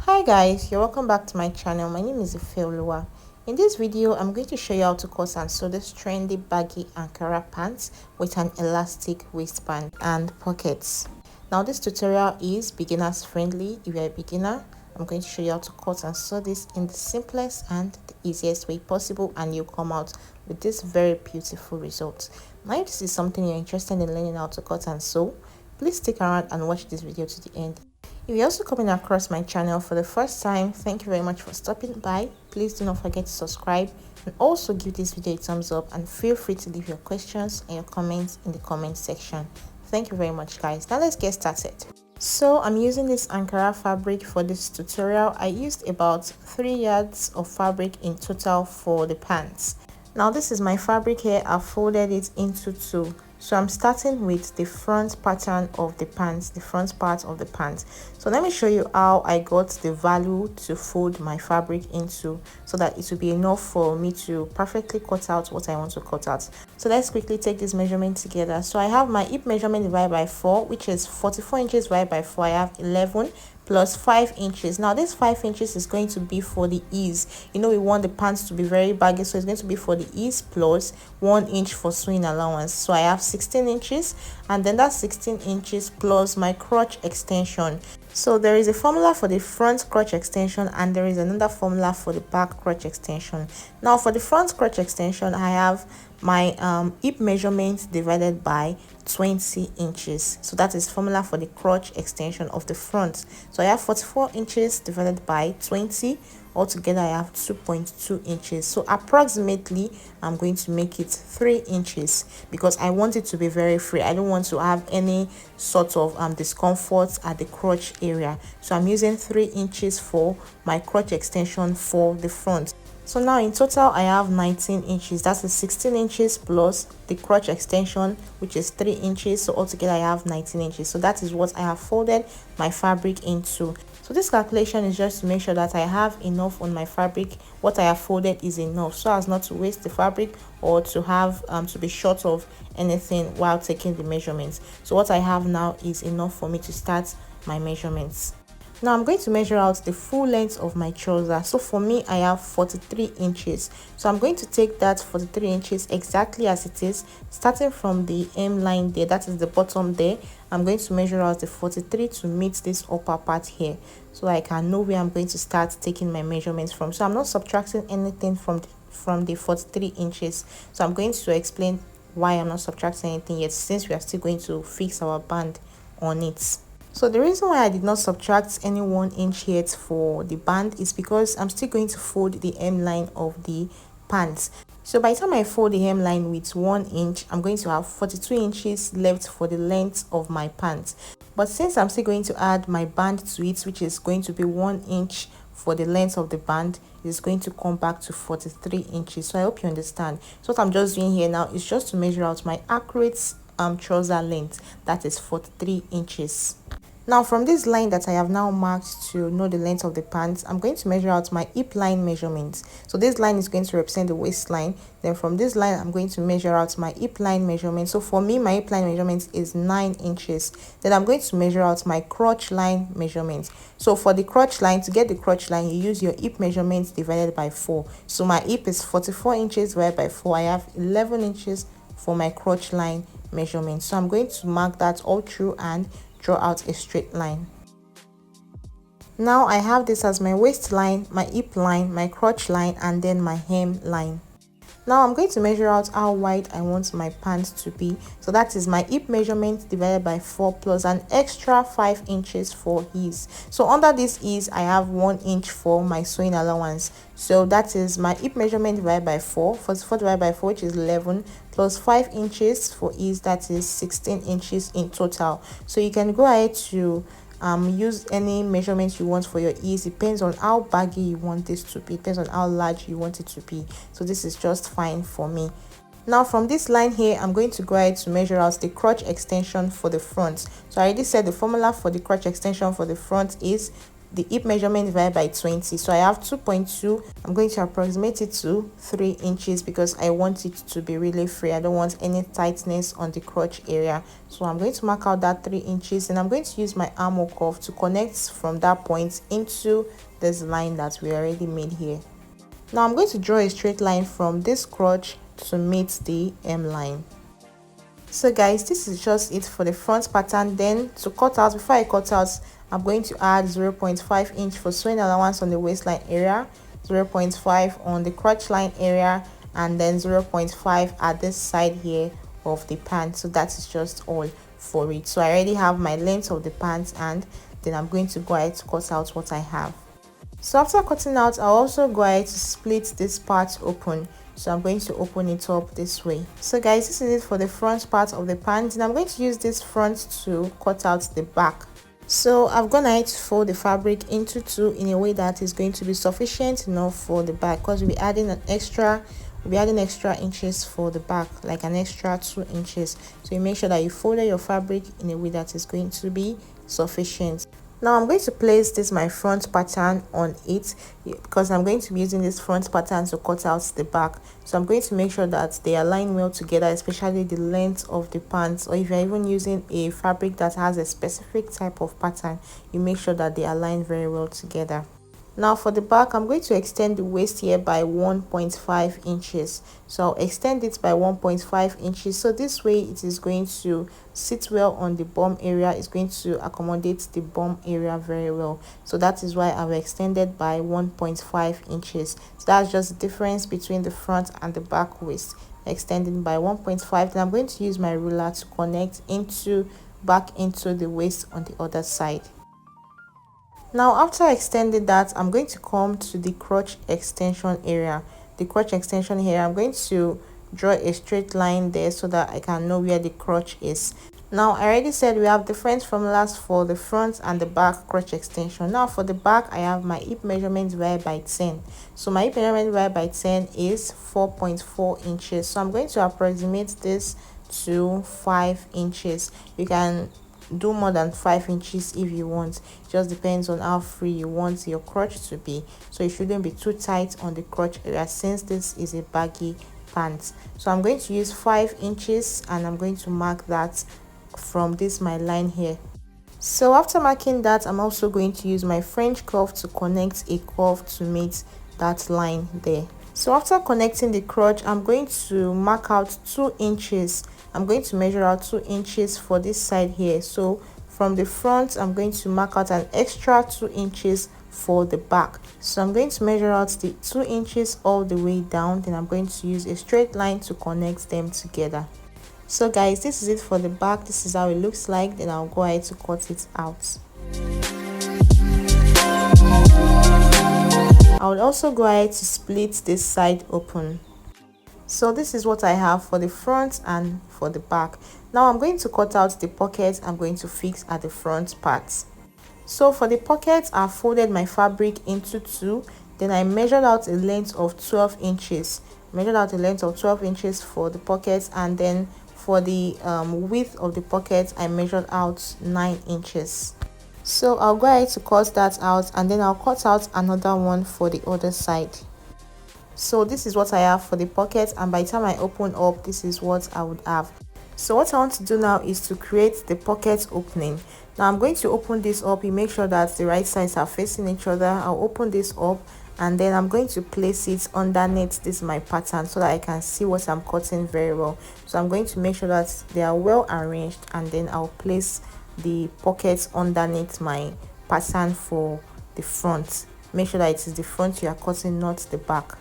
Hi guys, you're welcome back to my channel. My name is Ifeoluwa. In this video, I'm going to show you how to cut and sew this trendy baggy Ankara pants with an elastic waistband and pockets. Now this tutorial is beginners friendly. If you're a beginner, I'm going to show you how to cut and sew this in the simplest and the easiest way possible, and you'll come out with this very beautiful result. Now if this is something you're interested in learning how to cut and sew, please stick around and watch this video to the end. If you're also coming across my channel for the first time, thank you very much for stopping by. Please do not forget to subscribe and also give this video a thumbs up, and feel free to leave your questions and your comments in the comment section. Thank you very much guys. Now let's get started. So I'm using this Ankara fabric for this tutorial. I used about 3 yards of fabric in total for the pants. Now this is my fabric here. I've folded it into two. So I'm starting with the front pattern of the pants, the front part of the pants. So let me show you how I got the value to fold my fabric into, so that it will be enough for me to perfectly cut out what I want to cut out. So let's quickly take this measurement together. So I have my hip measurement divided by 4, which is 44 inches divided by 4. I have 11 plus 5 inches. Now this 5 inches is going to be for the ease. You know, we want the pants to be very baggy, so it's going to be for the ease plus 1 inch for sewing allowance. So I have 16 inches, and then that's 16 inches plus my crotch extension. So there is a formula for the front crotch extension and there is another formula for the back crotch extension. Now for the front crotch extension, I have my hip measurement divided by 20 inches. So that is formula for the crotch extension of the front. So I have 44 inches divided by 20. Altogether I have 2.2 inches. So approximately I'm going to make it 3 inches because I want it to be very free. I don't want to have any sort of discomfort at the crotch area. So I'm using 3 inches for my crotch extension for the front. So now in total I have 19 inches. That's a 16 inches plus the crotch extension, which is 3 inches. So altogether I have 19 inches. So that is what I have folded my fabric into. So this calculation is just to make sure that I have enough on my fabric. What I have folded is enough, so as not to waste the fabric or to have to be short of anything while taking the measurements. So what I have now is enough for me to start my measurements. Now I'm going to measure out the full length of my trouser. So for me, I have 43 inches. So I'm going to take that 43 inches exactly as it is, starting from the hem line there, that is the bottom there. I'm going to measure out the 43 to meet this upper part here, so I can know where I'm going to start taking my measurements from. So I'm not subtracting anything from the 43 inches. So I'm going to explain why I'm not subtracting anything yet, since we are still going to fix our band on it. So the reason why I did not subtract any 1 inch yet for the band is because I'm still going to fold the hemline of the pants. So by the time I fold the hemline with 1 inch, I'm going to have 42 inches left for the length of my pants. But since I'm still going to add my band to it, which is going to be 1 inch for the length of the band, is going to come back to 43 inches. So I hope you understand. So what I'm just doing here now is just to measure out my accurate trouser length, that is 43 inches. Now from this line that I have now marked to know the length of the pants, I'm going to measure out my hip line measurements. So this line is going to represent the waistline. Then from this line, I'm going to measure out my hip line measurement. So for me, my hip line measurement is 9 inches. Then I'm going to measure out my crotch line measurement. So for the crotch line, to get the crotch line, you use your hip measurement divided by 4. So my hip is 44 inches divided by 4. I have 11 inches for my crotch line measurement. So I'm going to mark that all through and draw out a straight line. Now I have this as my waistline, my hip line, my crotch line, and then my hem line. Now I'm going to measure out how wide I want my pants to be. So that is my hip measurement divided by 4 plus an extra 5 inches for ease. So under this ease, I have 1 inch for my sewing allowance. So that is my hip measurement divided by 4, 44 divided by 4, which is 11, plus 5 inches for ease, that is 16 inches in total. So you can go ahead to use any measurements you want for your ease. Depends on how baggy you want this to be, depends on how large you want it to be. So this is just fine for me. Now from this line here, I'm going to go ahead to measure out the crotch extension for the front. So I already said the formula for the crotch extension for the front is the hip measurement divided by 20. So I have 2.2. I'm going to approximate it to 3 inches because I want it to be really free. I don't want any tightness on the crotch area. So I'm going to mark out that 3 inches, and I'm going to use my armhole cuff to connect from that point into this line that we already made here. Now I'm going to draw a straight line from this crotch to meet the M-line. So guys, this is just it for the front pattern. Then to cut out, before I cut out, I'm going to add 0.5 inch for sewing allowance on the waistline area, 0.5 on the crotch line area, and then 0.5 at this side here of the pant. So that is just all for it. So I already have my length of the pants, and then I'm going to go ahead to cut out what I have. So after cutting out, I'll also go ahead to split this part open. So I'm going to open it up this way. So guys, this is it for the front part of the pants, and I'm going to use this front to cut out the back. So I've gone ahead to fold the fabric into two in a way that is going to be sufficient enough for the back, because we'll be adding extra inches for the back, like an extra 2 inches. So you make sure that you folded your fabric in a way that is going to be sufficient. Now I'm going to place this my front pattern on it, because I'm going to be using this front pattern to cut out the back. So I'm going to make sure that they align well together, especially the length of the pants, or if you're even using a fabric that has a specific type of pattern, you make sure that they align very well together. Now for the back, I'm going to extend the waist here by 1.5 inches. So I'll extend it by 1.5 inches. So this way it is going to sit well on the bum area. It's going to accommodate the bum area very well. So that is why I've extended by 1.5 inches. So that's just the difference between the front and the back waist. Extending by 1.5. Then I'm going to use my ruler to connect back into the waist on the other side. Now after extending that, I'm going to come to the crotch extension area. The crotch extension here, I'm going to draw a straight line there so that I can know where the crotch is. Now I already said we have different formulas for the front and the back crotch extension. Now for the back, I have my hip measurement divided by 10. So my hip measurement divided by 10 is 4.4 inches. So I'm going to approximate this to 5 inches. You can do more than 5 inches if you want. It just depends on how free you want your crotch to be. So it shouldn't be too tight on the crotch area, since this is a baggy pants. So I'm going to use 5 inches, and I'm going to mark that from this my line here. So after marking that, I'm also going to use my French curve to connect a curve to meet that line there. So after connecting the crotch, I'm going to mark out 2 inches. I'm going to measure out 2 inches for this side here. So from the front, I'm going to mark out an extra 2 inches for the back. So I'm going to measure out the 2 inches all the way down. Then I'm going to use a straight line to connect them together. So guys, this is it for the back. This is how it looks like. Then I'll go ahead to cut it out. I would also go ahead to split this side open. So this is what I have for the front and for the back. Now I'm going to cut out the pockets I'm going to fix at the front part. So for the pockets, I folded my fabric into two. Then I measured out a length of 12 inches. Measured out a length of 12 inches for the pockets, and then for the width of the pockets, I measured out 9 inches. So I'll go ahead to cut that out, and then I'll cut out another one for the other side. So this is what I have for the pocket, and by the time I open up, this is what I would have. So what I want to do now is to create the pocket opening. Now I'm going to open this up. You make sure that the right sides are facing each other. I'll open this up, and then I'm going to place it underneath this my pattern so that I can see what I'm cutting very well. So I'm going to make sure that they are well arranged, and then I'll place the pockets underneath my pattern for the front. Make sure that it is the front you are cutting, not the back.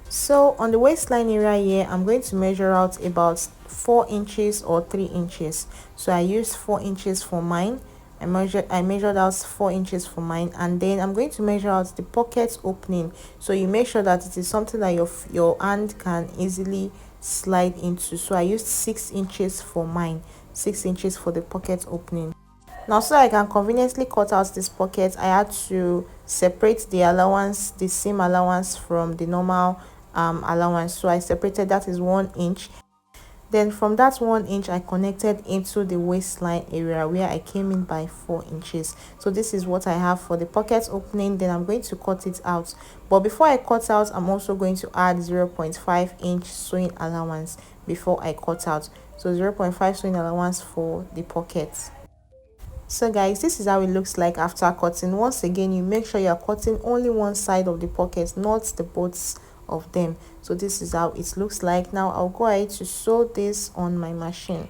So on the waistline area here, I'm going to measure out about 4 inches or 3 inches. So I used 4 inches for mine. I measured out 4 inches for mine, and then I'm going to measure out the pocket opening. So you make sure that it is something that your hand can easily slide into. So I used 6 inches for mine, 6 inches for the pocket opening. Now, so I can conveniently cut out this pocket, I had to separate the seam allowance from the normal allowance. So I separated, that is 1 inch. Then from that 1 inch, I connected into the waistline area where I came in by 4 inches. So this is what I have for the pocket opening. Then I'm going to cut it out. But before I cut out, I'm also going to add 0.5 inch sewing allowance before I cut out. So 0.5 sewing allowance for the pocket. So guys, this is how it looks like after cutting. Once again, you make sure you're cutting only one side of the pocket, not the both of them. So this is how it looks like. Now I'll go ahead to sew this on my machine.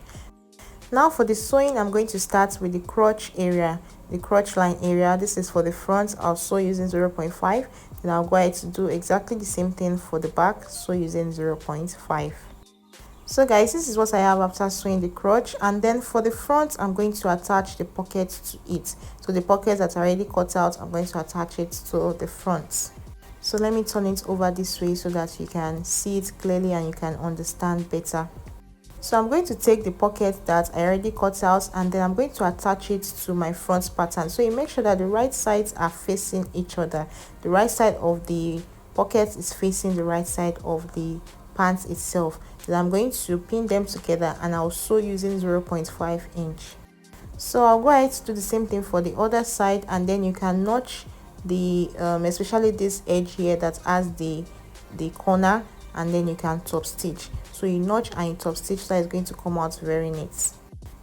Now for the sewing, I'm going to start with the crotch area, the crotch line area. This is for the front. I'll sew using 0.5. Then I'll go ahead to do exactly the same thing for the back, sew using 0.5. So guys, this is what I have after sewing the crotch. And then for the front, I'm going to attach the pocket to it. So the pocket that's already cut out, I'm going to attach it to the front. So let me turn it over this way so that you can see it clearly and you can understand better. So I'm going to take the pocket that I already cut out, and then I'm going to attach it to my front pattern. So you make sure that the right sides are facing each other. The right side of the pocket is facing the right side of the pants itself. Then I'm going to pin them together and I'll sew using 0.5 inch. So I'll go ahead to do the same thing for the other side, and then you can notch the especially this edge here that has the corner, and then you can top stitch. So you notch and you top stitch, so it's going to come out very neat.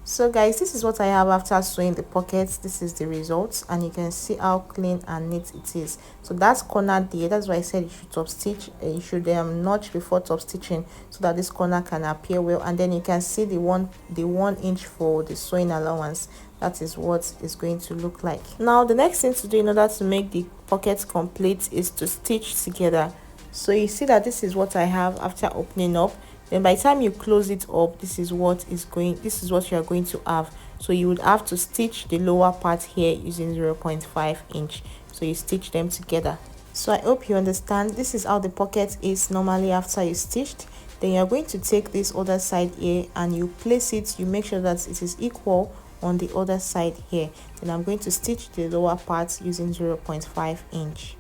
So guys, this is what I have after sewing the pockets. This is the result, and you can see how clean and neat it is. So that's corner there. That's why I said you should top stitch. You should notch before top stitching so that this corner can appear well. And then you can see the one inch for the sewing allowance. That is what it's going to look like. Now the next thing to do in order to make the pocket complete is to stitch together. So you see that this is what I have after opening up. Then by the time you close it up, this is what you are going to have. So you would have to stitch the lower part here using 0.5 inch. So you stitch them together. So I hope you understand. This is how the pocket is normally after you stitched. Then you're going to take this other side here and you place it. You make sure that it is equal on the other side here. Then I'm going to stitch the lower part using 0.5 inch.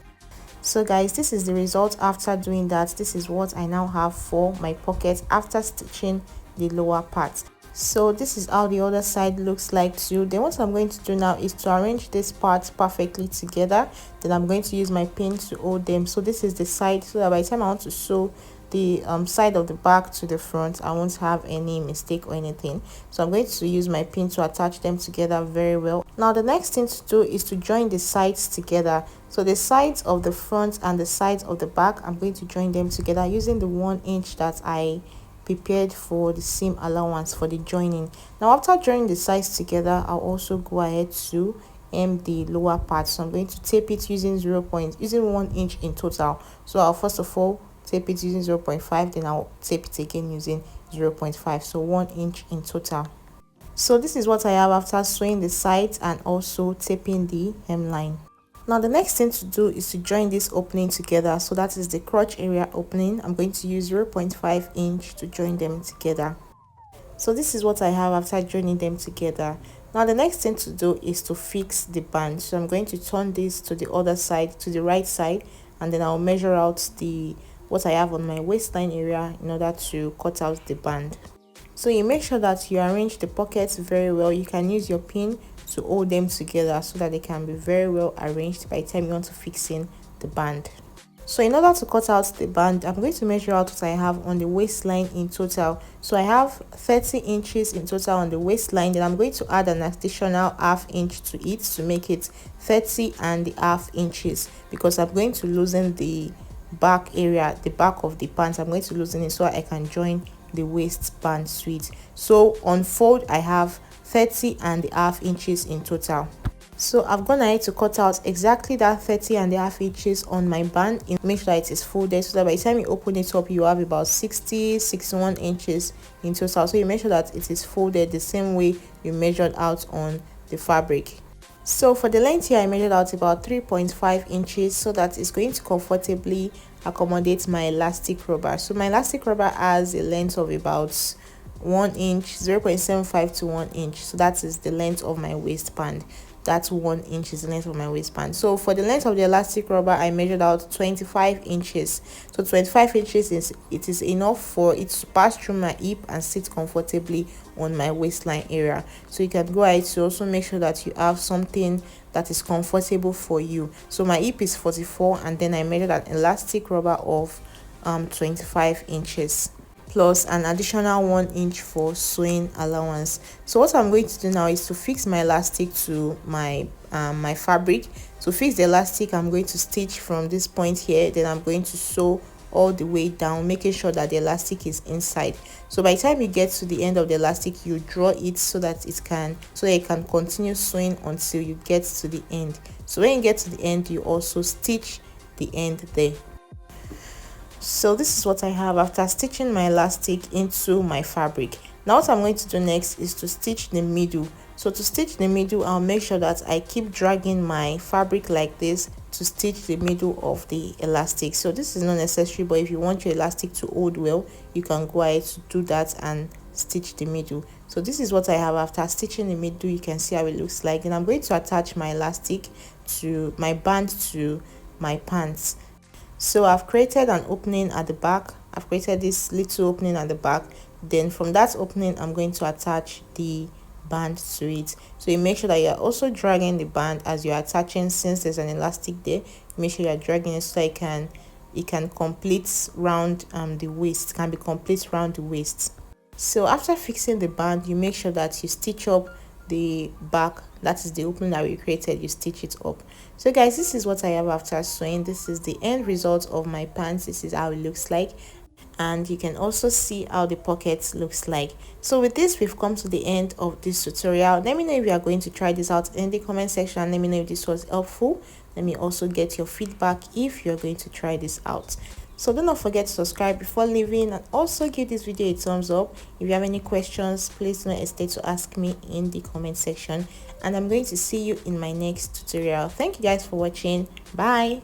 So guys, this is the result after doing that. This is what I now have for my pocket after stitching the lower part. So this is how the other side looks like too. Then what I'm going to do now is to arrange this part perfectly together. Then I'm going to use my pin to hold them. So this is the side, so that by the time I want to sew the side of the back to the front, I won't have any mistake or anything. So I'm going to use my pin to attach them together very well. Now the next thing to do is to join the sides together. So the sides of the front and the sides of the back, I'm going to join them together using the 1 inch that I prepared for the seam allowance for the joining. Now after joining the sides together, I'll also go ahead to hem the lower part. So I'm going to tape it using 1 inch in total. So I'll first of all tape it using 0.5, then I'll tape it again using 0.5, so 1 inch in total. So this is what I have after sewing the sides and also taping the hemline. Now the next thing to do is to join this opening together. So that is the crotch area opening. I'm going to use 0.5 inch to join them together. So this is what I have after joining them together. Now the next thing to do is to fix the band. So I'm going to turn this to the other side, to the right side, and then I'll measure out what I have on my waistline area in order to cut out the band. So you make sure that you arrange the pockets very well. You can use your pin to hold them together so that they can be very well arranged by the time you want to fix in the band. So in order to cut out the band, I'm going to measure out what I have on the waistline in total. So I have 30 inches in total on the waistline. Then I'm going to add an additional ½ inch to it to make it 30½ inches, because I'm going to loosen the back area, the back of the pants. I'm going to loosen it so I can join the waistband suite. So on fold, I have 30½ inches in total. So I've gone ahead to cut out exactly that 30½ inches on my band. Make sure that it is folded so that by the time you open it up, you have about 61 inches in total. So you make sure that it is folded the same way you measured out on the fabric. So for the length here, I measured out about 3.5 inches so that it's going to comfortably accommodate my elastic rubber. So my elastic rubber has a length of about 1 inch, 0.75 to 1 inch. So that is the length of my waistband. That's 1 inch is the length of my waistband. So for the length of the elastic rubber, I measured out 25 inches. So 25 inches is enough for it to pass through my hip and sit comfortably on my waistline area. So you can go ahead to also make sure that you have something that is comfortable for you. So my hip is 44, and then I measured an elastic rubber of 25 inches plus an additional 1 inch for sewing allowance. So what I'm going to do now is to fix my elastic to my my fabric. To fix the elastic, I'm going to stitch from this point here, then I'm going to sew all the way down, making sure that the elastic is inside. So by the time you get to the end of the elastic, you draw it so that it can you can continue sewing until you get to the end. So when you get to the end, you also stitch the end there. So this is what I have after stitching my elastic into my fabric. Now what I'm going to do next is to stitch the middle. So to stitch the middle, I'll make sure that I keep dragging my fabric like this to stitch the middle of the elastic. So this is not necessary, but if you want your elastic to hold well, you can go ahead to do that and stitch the middle. So this is what I have after stitching the middle. You can see how it looks like. And I'm going to attach my elastic to my band to my pants. So I've created an opening at the back. I've created this little opening at the back. Then from that opening, I'm going to attach the band to it. So you make sure that you're also dragging the band as you're attaching. Since there's an elastic there, make sure you're dragging it so it can complete round the waist. It can be complete round the waist. So after fixing the band, you make sure that you stitch up the back, that is the opening that we created, you stitch it up. So guys, this is what I have after sewing. This is the end result of my pants. This is how it looks like, and you can also see how the pocket looks like. So with this, we've come to the end of this tutorial. Let me know if you are going to try this out in the comment section. Let me know if this was helpful. Let me also get your feedback if you're going to try this out. So do not forget to subscribe before leaving, and also give this video a thumbs up. If you have any questions, please do not hesitate to ask me in the comment section, and I'm going to see you in my next tutorial. Thank you guys for watching. Bye.